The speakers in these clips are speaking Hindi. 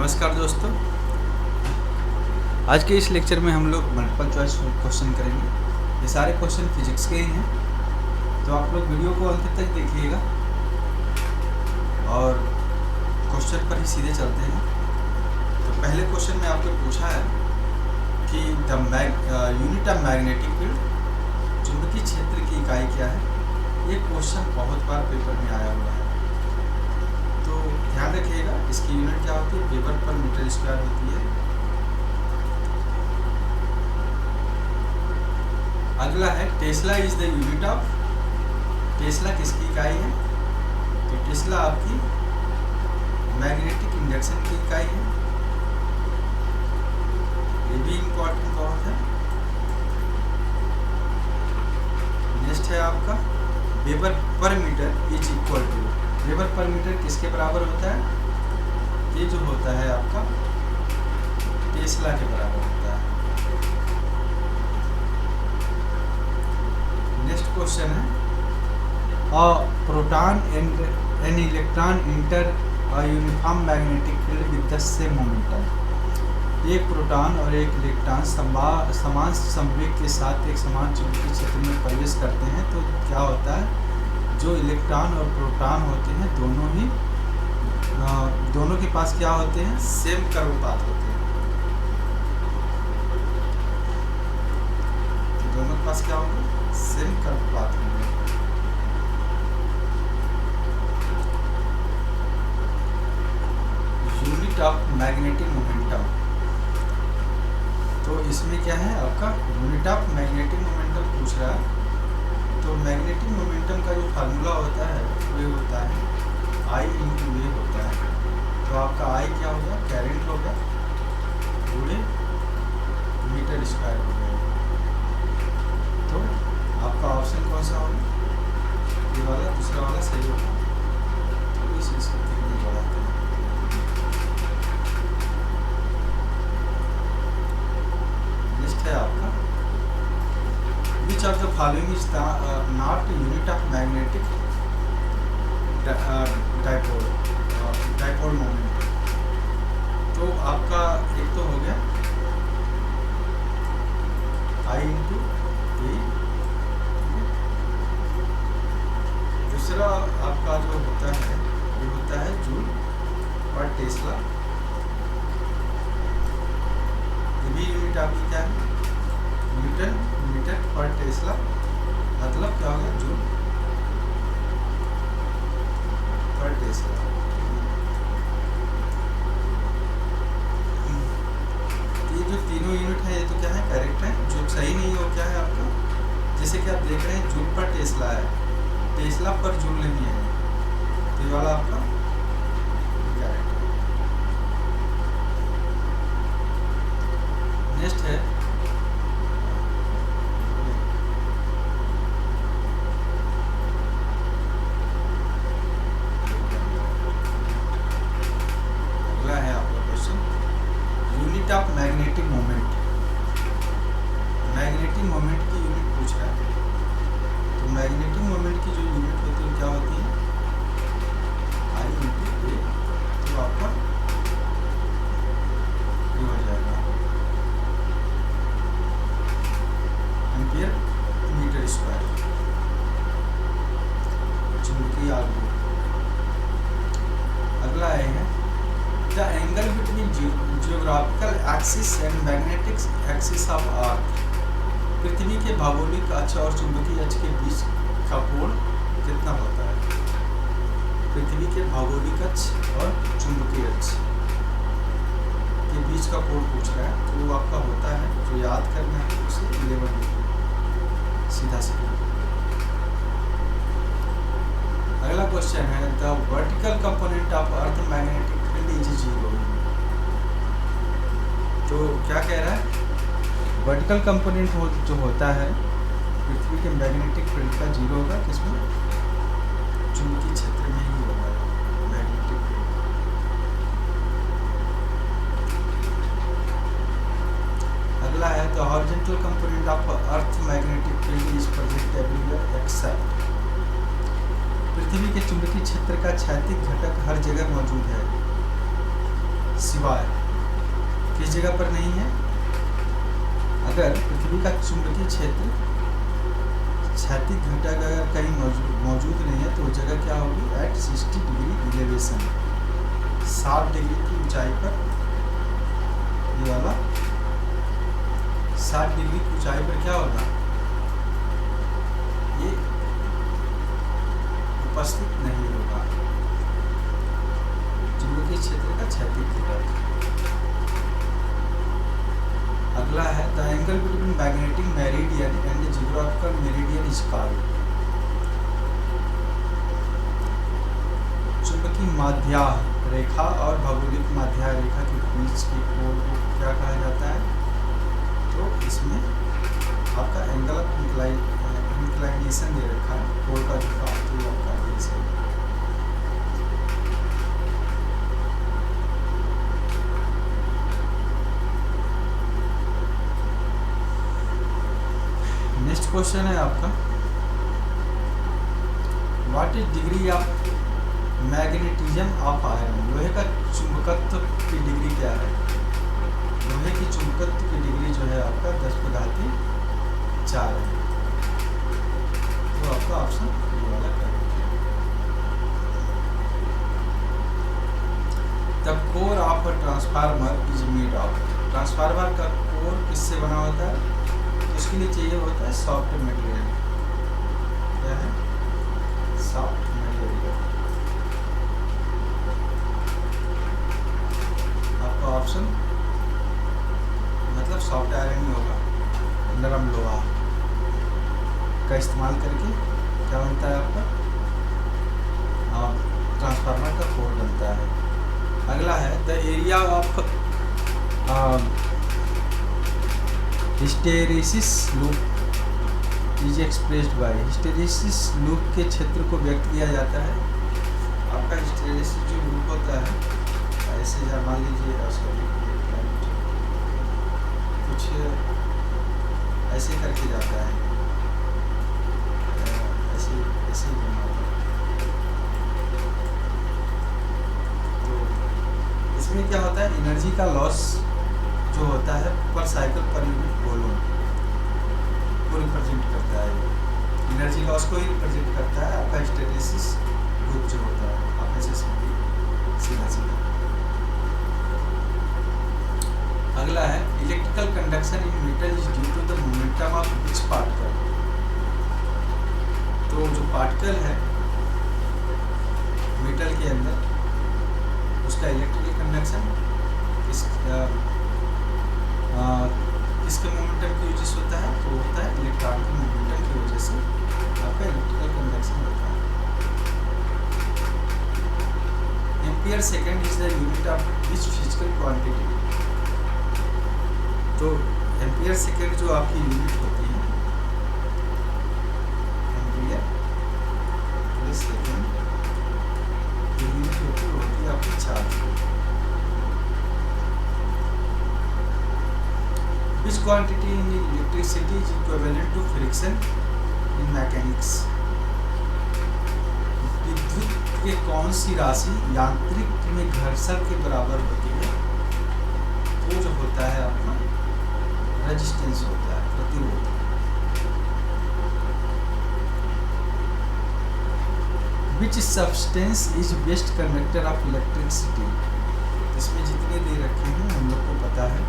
नमस्कार दोस्तों, आज के इस लेक्चर में हम लोग मल्टीपल चॉइस क्वेश्चन करेंगे। ये सारे क्वेश्चन फिजिक्स के ही हैं, तो आप लोग वीडियो को अंत तक देखिएगा और क्वेश्चन पर ही सीधे चलते हैं। तो पहले क्वेश्चन में आपको पूछा है कि यूनिट ऑफ मैग्नेटिक फील्ड, चुंबकीय क्षेत्र की इकाई क्या है। ये क्वेश्चन बहुत बार पेपर में आया हुआ है, तो ध्यान रखिएगा। इसकी यूनिट क्या होती है, वेबर पर मीटर स्क्वायर होती है। अगला है Tesla is the unit of, Tesla किसकी इकाई है। तो टेस्ला आपकी मैग्नेटिक इंडक्शन की इकाई है। ये भी इम्पोर्टेंट बहुत है। नेक्स्ट है आपका weber per metre is equal to, weber per metre किसके बराबर होता है। ये जो होता है आपका टेस्ला के बराबर होता है। नेक्स्ट क्वेश्चन है proton and an electron inter a uniform magnetic field with the same momentum. एक प्रोटॉन और एक इलेक्ट्रॉन समान संवेग के साथ एक समान चुंबकीय क्षेत्र में प्रवेश करते हैं, तो क्या होता है, जो इलेक्ट्रॉन और प्रोटॉन होते हैं दोनों के पास क्या होते हैं, सेम कर्व पाथ होते हैं। तो दोनों के पास क्या होगा, सेम कर्व पाथ होंगे। यूनिट ऑफ मैग्नेटिक मोमेंटम, तो इसमें क्या है आपका यूनिट ऑफ मैग्नेटिक मोमेंटम पूछ रहा है। तो मैग्नेटिक मोमेंटम का जो फार्मूला होता है वो होता है I इंटू ए होता है। तो आपका I क्या होगा, करंट होगा पूरे मीटर स्क्वायर हो गया। तो आपका ऑप्शन कौन सा होगा, ये वाला, दूसरा वाला सही होगा। तो इस स्थिति में बढ़ाते हैं। नेक्स्ट है आपका विच of the following is not unit of magnetic dipole moment. तो आपका एक तो हो गया I इंटू ए, दूसरा आपका जो होता है ये होता है जूल पर टेस्ला। ये भी यूनिट आपकी क्या है, न्यूटन मीटर पर टेस्ला, मतलब क्या होगा जूल पर टेस्ला। ये जो तीनों यूनिट है ये तो क्या है, करेक्ट है। जो सही नहीं हो क्या है आपका, जैसे कि आप देख रहे हैं जूल पर टेस्ला है, टेस्ला पर जूल नहीं है, तो ये वाला आपका करेक्ट है। नेक्स्ट है of magnetic moment, magnetic moment की यूनिट पूछ रहा है। तो मैग्नेटिक मोमेंट की जो यूनिट होती है क्या होती है, I इंटू ए। तो आपका ये हो जाएगा एम्पियर मीटर स्क्वायर चुंबकीय आघूर्ण। अगला है the angle between geographical axis and magnetic axis of earth. पृथ्वी के भौगोलिक अक्ष और चुंबकीय अक्ष के बीच का कोण कितना होता है। पृथ्वी के भौगोलिक अक्ष और चुंबकीय अक्ष के बीच का कोण पूछ रहा है, तो वो आपका होता है, जो याद करना है उसे 11 डिग्री सीधा सीधा। अगला क्वेश्चन है the vertical component of earth magnetic field is 0। तो क्या कह रहा है, वर्टिकल कंपोनेंट जो होता है पृथ्वी के मैग्नेटिक फील्ड का 0 होगा, किसमें, चुंबकीय क्षेत्र में ही होगा मैग्नेटिक फील्ड। अगला है the horizontal component of earth magnetic field is present everywhere except. पृथ्वी के चुंबकीय क्षेत्र का क्षैतिज घटक हर जगह मौजूद है सिवाय किस जगह पर नहीं है? अगर पृथ्वी का चुंबकीय क्षेत्र क्षैतिज घटक अगर कहीं मौजूद नहीं है तो वो जगह क्या होगी? एट 60 डिग्री एलिवेशन, 60 डिग्री की ऊंचाई पर, ये वाला 60 डिग्री की ऊंचाई पर क्या होगा? ये उपस्थित नहीं होगा चुंबकीय क्षेत्र का क्षैतिज घटक। अगला है the angle between magnetic meridian and geographical meridian is called. चुंबकीय माध्य रेखा और भौगोलिक माध्य रेखा के बीच के कोण को क्या कहा जाता है? तो इसमें आपका एंगल ऑफ इंक्लाइनेशन दे रखा है, कोण का झुकाव, तो आपका ये सही है। नेक्स्ट क्वेश्चन है आपका what is degree of magnetism of iron. लोहे का चुंबकत्व की डिग्री क्या है? लोहे की चुंबकत्व की डिग्री जो है आपका 10⁴ है। तो आपका ऑप्शन ये वाला करेक्ट है। The core of a transformer is made of. Transformer का कोर किससे बना होता है? उसके लिए चाहिए होता है सॉफ्ट मटेरियल। क्या है? Soft material. आपका ऑप्शन मतलब सॉफ्ट आयरन ही होगा। नरम लोहा का इस्तेमाल करके क्या बनता है आपका? ट्रांसफार्मर का कोर बनता है। अगला है the area of hysteresis loop is expressed by. Hysteresis loop के क्षेत्र को व्यक्त किया जाता है। आपका हिस्टेरेसिस जो लूप होता है ऐसे या मान लीजिए कुछ ऐसे करके जाता है, ऐसे ऐसे बनाता है। तो इसमें क्या होता है? एनर्जी का लॉस जो होता है पर साइकिल पर यूनिट वॉल्यूम को रिप्रेजेंट करता है। एनर्जी लॉस को ही रिप्रेजेंट करता है आपका हिस्टेरेसिस लूप जो होता है। आप ऐसे सीधा सीधा। अगला है electrical conduction in metal is due to the momentum of which particle. तो जो पार्टिकल है मेटल के अंदर उसका इलेक्ट्रिकल कंडक्शन किसके मोमेंटम की वजह से होता है? तो होता है इलेक्ट्रॉन के मोमेंटम की वजह से आपका इलेक्ट्रिकल कंडक्शन होता है। Ampere second is the unit of which physical quantity. तो एम्पियर सेकेंड जो आपकी यूनिट होती है, एम्पियर सेकेंड जो यूनिट होती है आपकी charge. Which quantity in electricity is equivalent to friction in mechanics? विद्युत के कौन सी राशि यांत्रिक में घर्षण के बराबर होती है? वो जो होता है आपका रेजिस्टेंस होता है, प्रतिरोध। Which substance is best conductor of electricity? इसमें जितने दे रखे हैं हम लोग को पता है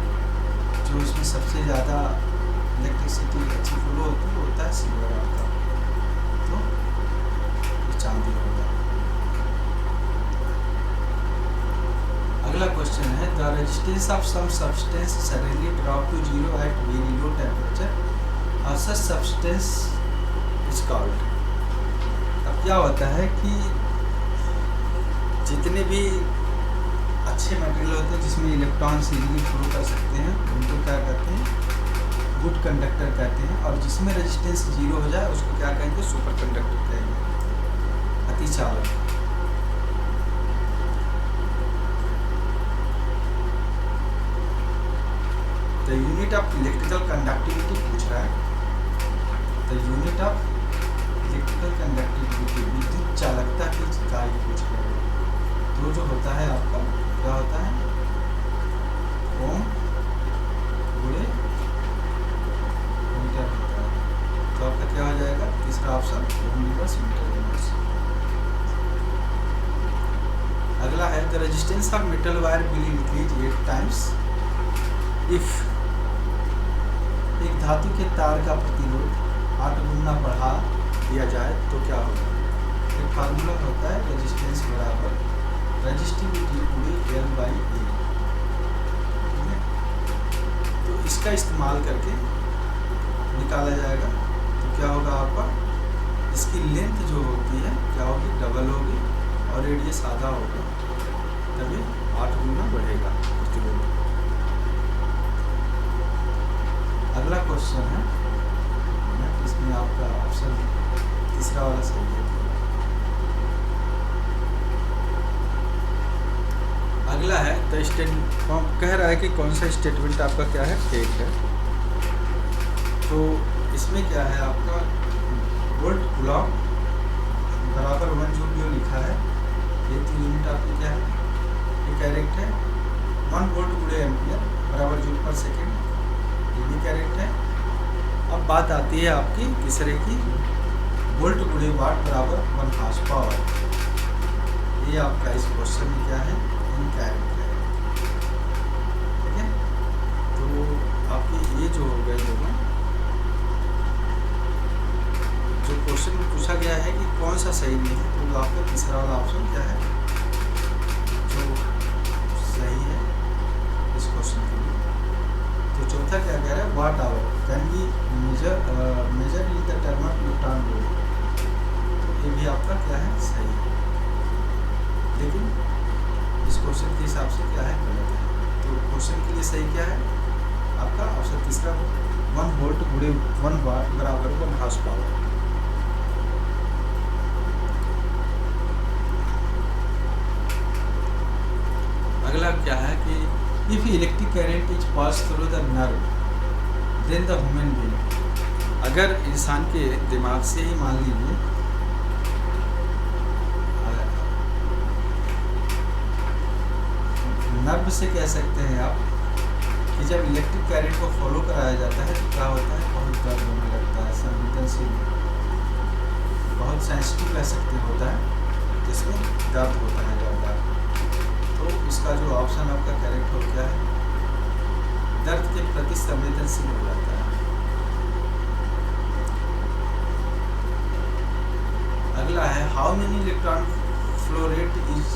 जो इसमें सबसे ज़्यादा इलेक्ट्रिसिटी अच्छी फ्लो होती है वो होता है सिल्वर आपका। तो ये चांदी होगा। अगला क्वेश्चन है the resistance of some substance suddenly drop to 0 at very low temperature और सच सब्सटेंस इज कॉल्ड। अब क्या होता है कि जितने भी अच्छे मटेरियल होते हैं जिसमें इलेक्ट्रॉन इजीली फ्लो कर सकते हैं उनको क्या कहते हैं? गुड कंडक्टर कहते हैं। और जिसमें रेजिस्टेंस 0 हो जाए उसको क्या कहेंगे? सुपर कंडक्टर कहेंगे, अतिचालक। The unit of electrical conductivity पूछ रहा है। The unit of electrical conductivity विद्युत चालकता की इकाई पूछ रहे हैं। तो जो होता है आपका क्या होता है? Resistance of metal wire will increase 8 times if एक धातु के तार का प्रतिरोध 8 गुना बढ़ा दिया जाए तो क्या होगा। एक फार्मूला होता है रेजिस्टेंस बराबर रेजिस्टिविटी पूरी L बाई ए, ठीक है। तो इसका इस्तेमाल करके निकाला जाएगा तो क्या होगा आपका, इसकी लेंथ जो होती है क्या होगी, डबल होगी और रेडियस आधा होगा, तभी 8 गुना बढ़ेगा प्रतिरोध। अगला क्वेश्चन है, इसमें आपका ऑप्शन तीसरा वाला सही है। अगला है द स्टेटमेंट, कह रहा है कि कौन सा स्टेटमेंट आपका क्या है, फेक है। तो इसमें क्या है आपका, वोल्ट कूलम बराबर 1 जूल लिखा है, ये 3 यूनिट आपकी क्या है, ये करेक्ट है। 1 वोल्ट गुणे एम्पियर बराबर जूल पर सेकेंड, ये भी करेक्ट है। अब बात आती है आपकी तीसरे की, वोल्ट गुणे वाट बराबर 1 हार्स पावर, ये आपका इस क्वेश्चन में क्या है, इनकरेक्ट है, ठीक है। तो आपकी ये जो हो गए दोनों, जो क्वेश्चन में पूछा गया है कि कौन सा सही नहीं है, तो आपका तीसरा वाला ऑप्शन क्या है जो सही है इस क्वेश्चन के लिए। तो चौथा क्या कह रहा है, watt hour can be measure in the term of electron volt, तो ये भी आपका क्या है, सही है। लेकिन इस क्वेश्चन के हिसाब से क्या है, गलत है। तो क्वेश्चन के लिए सही क्या है आपका, ऑप्शन तीसरा 1 वोल्ट गुणे 1 वाट बराबर 1 हार्स पावर। अगला क्या है कि if electric current is pass through the nerve then the human being, अगर इंसान के दिमाग से ही मान लीजिए नर्व से कह सकते हैं आप कि जब इलेक्ट्रिक करंट को फॉलो कराया जाता है तो क्या होता है, बहुत दर्द होने लगता है, संवेदनशील, बहुत सेंसिटिव कह सकते हैं होता है, जिसमें दर्द होता है ज़्यादा। तो इसका जो ऑप्शन आपका करेक्ट हो क्या है, दर्द के प्रति संवेदनशील हो जाता है। अगला है how many electron flow rate is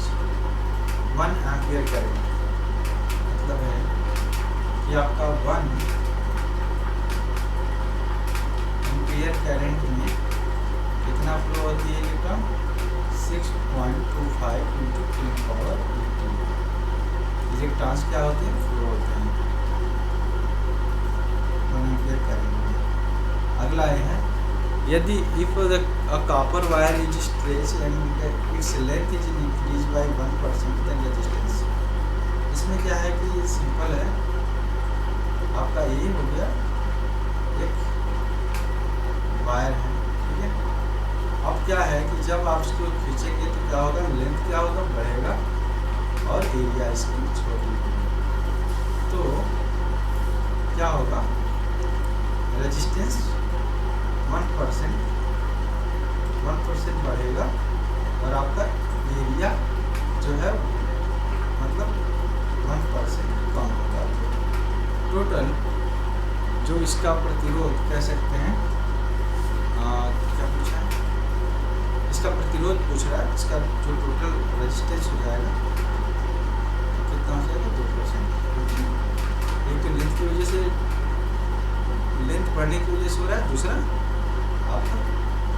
1 ampere current, मतलब है कि आपका 1 एम्पियर करंट में कितना फ्लो होती है इलेक्ट्रॉन, 6.25 इंटू 10⁻18 इलेक्ट्रॉन्स क्या होते हैं, फ्लो होते हैं 1 एम्पियर करंट में। अगला है यदि if a copper wire is stretch and its length is increase by 1% then resistance, इसमें क्या है कि ये सिंपल है आपका, ये हो गया एक वायर है, ठीक है। अब क्या है कि जब आप इसको खींचेंगे तो क्या होगा, लेंथ क्या होगा, बढ़ेगा और एरिया इसकी छोटी होगी, तो क्या होगा, रेजिस्टेंस 1% बढ़ेगा और आपका एरिया जो है मतलब 1% कम होगा। टोटल जो इसका प्रतिरोध कह सकते हैं, क्या पूछा है, इसका प्रतिरोध पूछ रहा है, इसका जो टोटल रेजिस्टेंस हो जाएगा कितना हो जाएगा, 2%। एक तो लेंथ की वजह से, लेंथ बढ़ने की वजह से हो रहा है, दूसरा आपका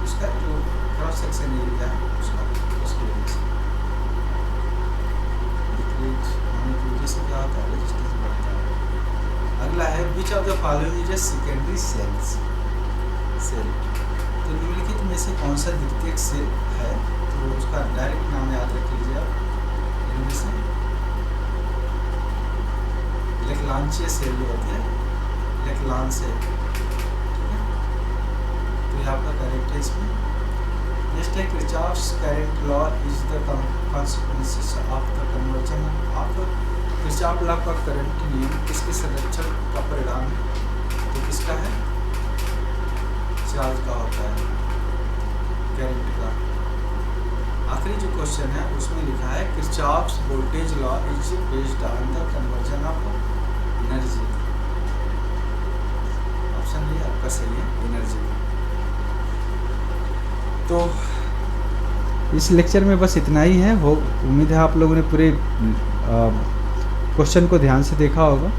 उसका जो क्रॉस सेक्शन एरिया है उसका, उसकी वजह से डिक्रीज होने की वजह से क्या होता है, रेजिस्टेंस बढ़ता है। अगला है which of the following is a secondary cell, तो निम्नलिखित में से कौन सा द्वितीयक सेल है, तो उसका डायरेक्ट नाम याद रख लीजिए आप, इनमें से लेक्लांचिया सेल जो होती है, लेक्लान सेल, ठीक है। तो ये आपका करेक्ट है इसमें। नेक्स्ट है Kirchhoff's current law is the consequences of the conversion of Kirchhoff law का करंट नियम किसके संरक्षण का परिणाम है, तो किसका है, चार्ज का होता है, करंट का। आखिरी जो क्वेश्चन है उसमें लिखा है Kirchhoff's voltage law is based on the conversion of energy. Option A आपका सही है, एनर्जी। तो इस लेक्चर में बस इतना ही है। वो उम्मीद है आप लोगों ने पूरे क्वेश्चन को ध्यान से देखा होगा।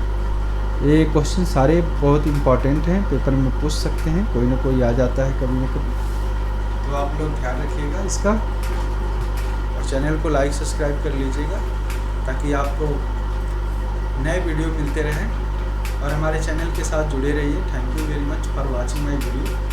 ये क्वेश्चन सारे बहुत इम्पॉर्टेंट हैं, पेपर में पूछ सकते हैं, कोई ना कोई आ जाता है कभी ना कभी। तो आप लोग ध्यान रखिएगा इसका, और चैनल को लाइक सब्सक्राइब कर लीजिएगा ताकि आपको नए वीडियो मिलते रहें, और हमारे चैनल के साथ जुड़े रहिए। Thank you very much for watching my video.